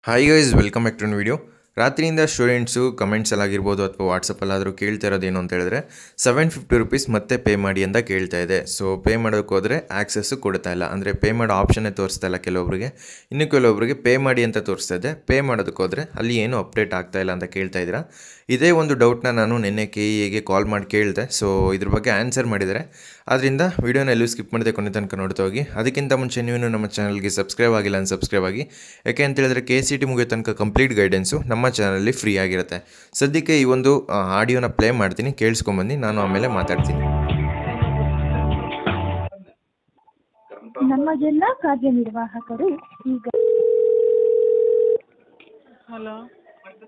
Hi guys, welcome back to video. ರಾತ್ರಿಯಿಂದ students ಕಮೆಂಟ್ಸಲ್ಲಾಗಿರ್ಬೋದು ಅಥವಾ ವಾಟ್ಸಪ್ಪಲ್ಲಾದರೂ ಕೇಳ್ತಾ ಇರೋದೇನು ಅಂತ ಹೇಳಿದ್ರೆ ₹750 ಮತ್ತೆ ಪೇ ಮಾಡಿ ಅಂತ ಕೇಳ್ತಾ ಇದೆ. ಸೊ ಪೇ ಮಾಡೋಕ್ಕೆ ಹೋದರೆ ಆಕ್ಸೆಸ್ಸು ಕೊಡ್ತಾ ಇಲ್ಲ, ಅಂದರೆ ಪೇ ಮಾಡೋ ಆಪ್ಷನ್ನೇ ತೋರಿಸ್ತಾ ಇಲ್ಲ ಕೆಲವೊಬ್ಬರಿಗೆ. ಇನ್ನು ಕೆಲವೊಬ್ಬರಿಗೆ ಪೇ ಮಾಡಿ ಅಂತ ತೋರಿಸ್ತಾ ಇದೆ. ಪೇ ಮಾಡೋದಕ್ಕೆ ಹೋದರೆ ಅಲ್ಲಿ ಏನೂ ಅಪ್ಡೇಟ್ ಆಗ್ತಾ ಇಲ್ಲ ಅಂತ ಕೇಳ್ತಾ ಇದ್ದೀರಾ. ಇದೇ ಒಂದು ಡೌಟ್ನ ನಾನು ನಿನ್ನೆ KEAಗೆ ಕಾಲ್ ಮಾಡಿ ಕೇಳಿದೆ. ಸೊ ಇದ್ರ ಬಗ್ಗೆ ಆನ್ಸರ್ ಮಾಡಿದ್ದಾರೆ. ಆದ್ದರಿಂದ ವೀಡಿಯೋನ ಎಲ್ಲೂ ಸ್ಕಿಪ್ ಮಾಡದೆ ಕೊನೆ ತನಕ ನೋಡ್ತಾ ಹೋಗಿ. ಅದಕ್ಕಿಂತ ಮುಂಚೆ ನೀವು ನಮ್ಮ ಚಾನಲ್ಗೆ ಸಬ್ಸ್ಕ್ರೈಬ್ ಆಗಿಲ್ಲ ಅಂತ ಸಬ್ಸ್ಕ್ರೈಬ್ ಆಗಿ. ಯಾಕೆ ಅಂತ ಹೇಳಿದ್ರೆ KCT ಮುಗಿಯೋ ತನಕ ಕಂಪ್ಲೀಟ್ ಗೈಡೆನ್ಸು ನಮ್ಮ ಚಾನಲಲ್ಲಿ ಫ್ರೀ ಆಗಿರುತ್ತೆ. ಸದ್ಯಕ್ಕೆ ಈ ಒಂದು ಆಡಿಯೋನ ಪ್ಲೇ ಮಾಡ್ತೀನಿ, ಕೇಳಿಸ್ಕೊಂಬಂದು ನಾನು ಆಮೇಲೆ ಮಾತಾಡ್ತೀನಿ. ನಮ್ಮ ಎಲ್ಲ ಕಾರ್ಯನಿರ್ವಾಹಕರು ಈಗ ಹಲೋ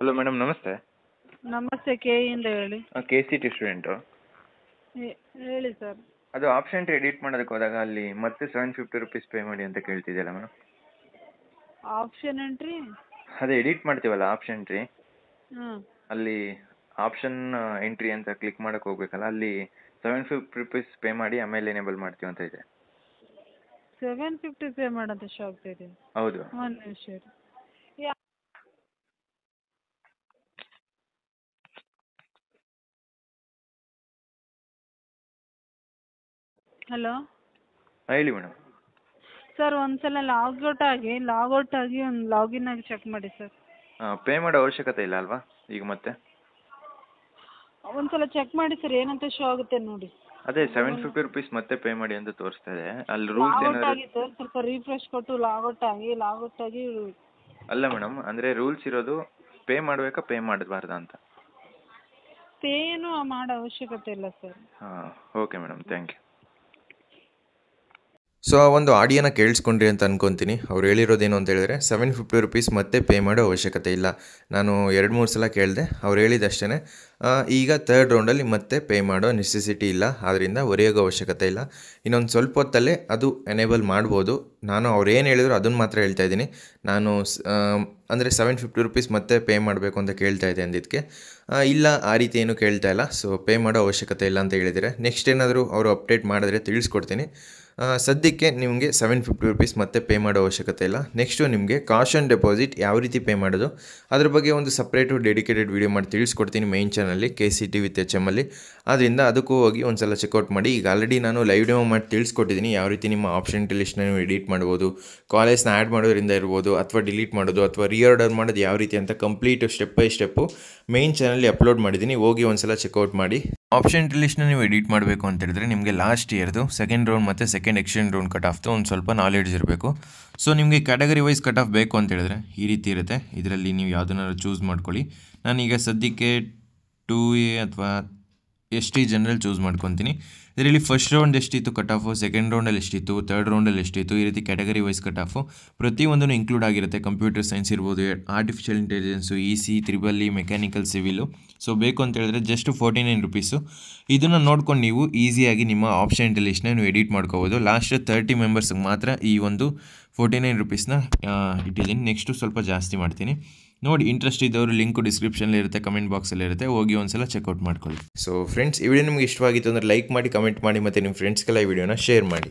ಹಲೋ ಮೇಡಮ್, ನಮಸ್ತೆ. ನಮಸ್ತೆ, ಕೆಇಯಿಂದ ಹೇಳಿ. KCT student. ಹೇಳಿ ಸರ್. ಅದು ಆಪ್ಷನ್ ಎಂಟ್ರಿ ಎಡಿಟ್ ಮಾಡೋದಕ್ಕೆ ಹೋದಾಗ ಅಲ್ಲಿ ಮತ್ತೆ ₹750 ಪೇ ಮಾಡಿ ಅಂತ ಕೇಳ್ತಿದೆಯಲ್ಲ ಮೇಡಮ್. ಆಪ್ಷನ್ ಎಂಟ್ರಿ ಅದೇ ಎಡಿಟ್ ಮಾಡ್ತೀವಲ್ಲ ಆಪ್ಷನ್ ಎಂಟ್ರಿ, ಹ್ಞೂ ಅಲ್ಲಿ ಆಪ್ಷನ್ ಎಂಟ್ರಿ ಅಂತ ಕ್ಲಿಕ್ ಮಾಡೋಕ್ಕೆ ಹೋಗ್ಬೇಕಲ್ಲ, ಅಲ್ಲಿ ₹750 ಪೇ ಮಾಡಿ ಆಮೇಲೆ ಎನೇಬಲ್ ಮಾಡ್ತೀವಿ ಅಂತ ಇದೆ. 750 ಪೇ ಮಾಡೋದು ಶೋ ಆಗ್ತಾ ಇದೆ. ಹೌದು. ಒಂದು ನಿಮಿಷ ಇರಿ. ಹಲೋ ಹೇಳಿ ಮೇಡಮ್. ಸರ್, ಒಂದ್ಸಲ ಲಾಗೌಟ್ ಆಗಿ ಒಂದು ಲಾಗಿನ್ ಆಗಿ ಚೆಕ್ ಮಾಡಿ ಸರ್. ಪೇ ಮಾಡೋ ಅವಶ್ಯಕತೆ ಇಲ್ಲ ಅಲ್ವಾ ಈಗ ಮತ್ತೆ? ಒಂದ್ಸಲ ಚೆಕ್ ಮಾಡಿ ಸರ್, ಏನಂತ ಶೋ ಆಗುತ್ತೆ ನೋಡಿ. ಅದೇ ₹750 ಮತ್ತೆ ಪೇ ಮಾಡಿ ಅಂತ ತೋರಿಸ್ತಾ ಇದೆ. ಅಲ್ಲಿ ರೂಲ್ಸ್ ಲಾಗೌಟ್ ಏನಾದ್ರು? ಆಗಿ ಸರ್, ಸ್ವಲ್ಪ ರಿಫ್ರೆಶ್ ಕೊಟ್ಟು ಲಾಗೌಟ್ ಆಗಿ ಅಲ್ಲ ಮೇಡಮ್, ಅಂದರೆ ರೂಲ್ಸ್ ಇರೋದು ಪೇ ಮಾಡಬೇಕಾ ಪೇ ಮಾಡಬಾರ್ದಾ ಅಂತ. ಪೇನು ಮಾಡೋ ಅವಶ್ಯಕತೆ ಇಲ್ಲ ಸರ್. ಹಾಂ, okay madam, thank you. So ಆ ಒಂದು ಆಡಿಯೋನ ಕೇಳಿಸ್ಕೊಂಡ್ರಿ ಅಂತ ಅನ್ಕೊತೀನಿ. ಅವ್ರು ಹೇಳಿರೋದೇನು ಅಂತ ಹೇಳಿದ್ರೆ ₹750 ಮತ್ತೆ ಪೇ ಮಾಡೋ ಅವಶ್ಯಕತೆ ಇಲ್ಲ. ನಾನು 2-3 ಸಲ ಕೇಳಿದೆ, ಅವ್ರು ಹೇಳಿದಷ್ಟೇ. ಈಗ ಥರ್ಡ್ ರೌಂಡಲ್ಲಿ ಮತ್ತೆ ಪೇ ಮಾಡೋ ನೆಸೆಸಿಟಿ ಇಲ್ಲ, ಆದ್ದರಿಂದ ಹೊರೆಯೋಗೋ ಅವಶ್ಯಕತೆ ಇಲ್ಲ. ಇನ್ನೊಂದು ಸ್ವಲ್ಪ ಹೊತ್ತಲ್ಲೇ ಅದು ಎನೇಬಲ್ ಮಾಡ್ಬೋದು. ನಾನು ಅವ್ರು ಏನು ಹೇಳಿದ್ರು ಅದನ್ನು ಮಾತ್ರ ಹೇಳ್ತಾ ಇದ್ದೀನಿ. ನಾನು ಅಂದರೆ ₹750 ಮತ್ತೆ ಪೇ ಮಾಡಬೇಕು ಅಂತ ಕೇಳ್ತಾ ಇದೆ ಅಂದಿದ್ದಕ್ಕೆ ಇಲ್ಲ, ಆ ರೀತಿ ಏನೂ ಕೇಳ್ತಾ ಇಲ್ಲ. ಸೊ ಪೇ ಮಾಡೋ ಅವಶ್ಯಕತೆ ಇಲ್ಲ ಅಂತ ಹೇಳಿದರೆ ನೆಕ್ಸ್ಟ್ ಏನಾದರೂ ಅವರು ಅಪ್ಡೇಟ್ ಮಾಡಿದ್ರೆ ತಿಳಿಸ್ಕೊಡ್ತೀನಿ. ಸದ್ಯಕ್ಕೆ ನಿಮಗೆ ₹750 ಮತ್ತೆ ಪೇ ಮಾಡೋ ಅವಶ್ಯಕತೆ ಇಲ್ಲ. ನೆಕ್ಸ್ಟು ನಿಮಗೆ ಕಾಷನ್ ಡೆಪಾಸಿಟ್ ಯಾವ ರೀತಿ ಪೇ ಮಾಡೋದು ಅದ್ರ ಬಗ್ಗೆ ಒಂದು ಸಪ್ರೇಟು ಡೆಡಿಕೇಟೆಡ್ ವೀಡಿಯೋ ಮಾಡಿ ತಿಳಿಸ್ಕೊಡ್ತೀನಿ ಮೈನ್ ಚಾನಲ್ಲಿ KCT ವಿತ್ HM ಅಲ್ಲಿ. ಆದ್ದರಿಂದ ಅದಕ್ಕೂ ಹೋಗಿ ಒಂದು ಸಲ ಚೆಕ್ಔಟ್ ಮಾಡಿ. ಈಗ ಆಲ್ರೆಡಿ ನಾನು ಲೈವ್ ಡೆಮೋ ಮಾಡಿ ತಿಳಿಸ್ಕೊಟ್ಟಿದ್ದೀನಿ ಯಾವ ರೀತಿ ನಿಮ್ಮ ಆಪ್ಷನ್ ಲಿಸ್ಟ್ನ ನೀವು ಎಡಿಟ್ ಮಾಡ್ಬೋದು, ಕಾಲೇಜ್ನ ಆ್ಯಡ್ ಮಾಡೋದ್ರಿಂದ ಇರ್ಬೋದು, ಅಥವಾ ಡಿಲೀಟ್ ಮಾಡೋದು ಅಥವಾ ರೀಆರ್ಡರ್ ಮಾಡೋದು ಯಾವ ರೀತಿ ಅಂತ complete step by step main ಚಾನಲ್ಲಿ ಅಪ್ಲೋಡ್ ಮಾಡಿದ್ದೀನಿ. ಹೋಗಿ ಒಂದು ಸಲ ಚೆಕ್ಔಟ್ ಮಾಡಿ. ಆಪ್ಷನ್ ಲಿಸ್ಟ್ನ ನೀವು ಎಡಿಟ್ ಮಾಡಬೇಕು ಅಂತ ಹೇಳಿದ್ರೆ ನಿಮಗೆ ಲಾಸ್ಟ್ ಇಯರ್ದು ಸೆಕೆಂಡ್ ರೌಂಡ್ ಮತ್ತು ಸೆಕೆಂಡ್ ಎಕ್ಸ್ಟೆಂಡ್ ರೌಂಡ್ ಕಟ್ ಆಫ್ದು ಒಂದು ಸ್ವಲ್ಪ ನಾಲೆಡ್ಜ್ ಇರಬೇಕು. ಸೊ ನಿಮಗೆ ಕ್ಯಾಟಗರಿ ವೈಸ್ ಕಟ್ ಆಫ್ ಬೇಕು ಅಂತ ಹೇಳಿದ್ರೆ ಈ ರೀತಿ ಇರುತ್ತೆ. ಇದರಲ್ಲಿ ನೀವು ಯಾವುದನ್ನಾದ್ರು ಚೂಸ್ ಮಾಡ್ಕೊಳ್ಳಿ. ನಾನೀಗ ಸದ್ಯಕ್ಕೆ 2A ಅಥವಾ ST ಜನರಲ್ ಚೂಸ್ ಮಾಡ್ಕೊತೀನಿ. ಇದರಲ್ಲಿ ಫಸ್ಟ್ ರೌಂಡ್ ಎಷ್ಟಿತ್ತು ಕಟ್ ಆಫು, ಸೆಕೆಂಡ್ ರೌಂಡಲ್ಲಿ ಎಷ್ಟಿತ್ತು, ಥರ್ಡ್ ರೌಂಡಲ್ಲಿ ಎಷ್ಟಿತ್ತು, ಈ ರೀತಿ ಕ್ಯಾಟಗರಿ ವೈಸ್ ಕಟ್ ಆಫು ಪ್ರತಿಯೊಂದೂ ಇನ್ಕ್ಲೂಡ್ ಆಗಿರುತ್ತೆ. ಕಂಪ್ಯೂಟರ್ ಸೈನ್ಸ್ ಇರ್ಬೋದು, artificial intelligence, EC, EEE, mechanical, civil. So ಬೇಕು ಅಂತ ಹೇಳಿದ್ರೆ ಜಸ್ಟ್ ₹49. ಇದನ್ನು ನೋಡ್ಕೊಂಡು ನೀವು ಈಸಿಯಾಗಿ ನಿಮ್ಮ ಆಪ್ಷನ್ ಲಿಸ್ಟ್ನ ನೀವು ಎಡಿಟ್ ಮಾಡ್ಕೋಬೋದು. ಲಾಸ್ಟ್ 30 ಮೆಂಬರ್ಸ್ಗೆ ಮಾತ್ರ ಈ ಒಂದು ₹49ನ ಇಟ್ಟಿದ್ದೀನಿ. ನೆಕ್ಸ್ಟು ಸ್ವಲ್ಪ ಜಾಸ್ತಿ ಮಾಡ್ತೀನಿ ನೋಡಿ. ಇಂಟ್ರೆಸ್ಟ್ ಇದ್ದವರು ಲಿಂಕು ಡಿಸ್ಕ್ರಿಪ್ಷನಲ್ಲಿ ಇರುತ್ತೆ, ಕಮೆಂಟ್ ಬಾಕ್ಸಲ್ಲಿ ಇರುತ್ತೆ, ಹೋಗಿ ಒಂದ್ಸಲ ಚೆಕ್ಔಟ್ ಮಾಡ್ಕೊಳ್ಳಿ. ಸೊ ಫ್ರೆಂಡ್ಸ್, ಈ ವಿಡಿಯೋ ನಿಮಗೆ ಇಷ್ಟವಾಗಿತ್ತು ಅಂದರೆ ಲೈಕ್ ಮಾಡಿ, ಕಮೆಂಟ್ ಮಾಡಿ ಮತ್ತು ನಿಮ್ಮ ಫ್ರೆಂಡ್ಸ್ಗೆಲ್ಲ ಈ ವಿಡಿಯೋನ ಶೇರ್ ಮಾಡಿ.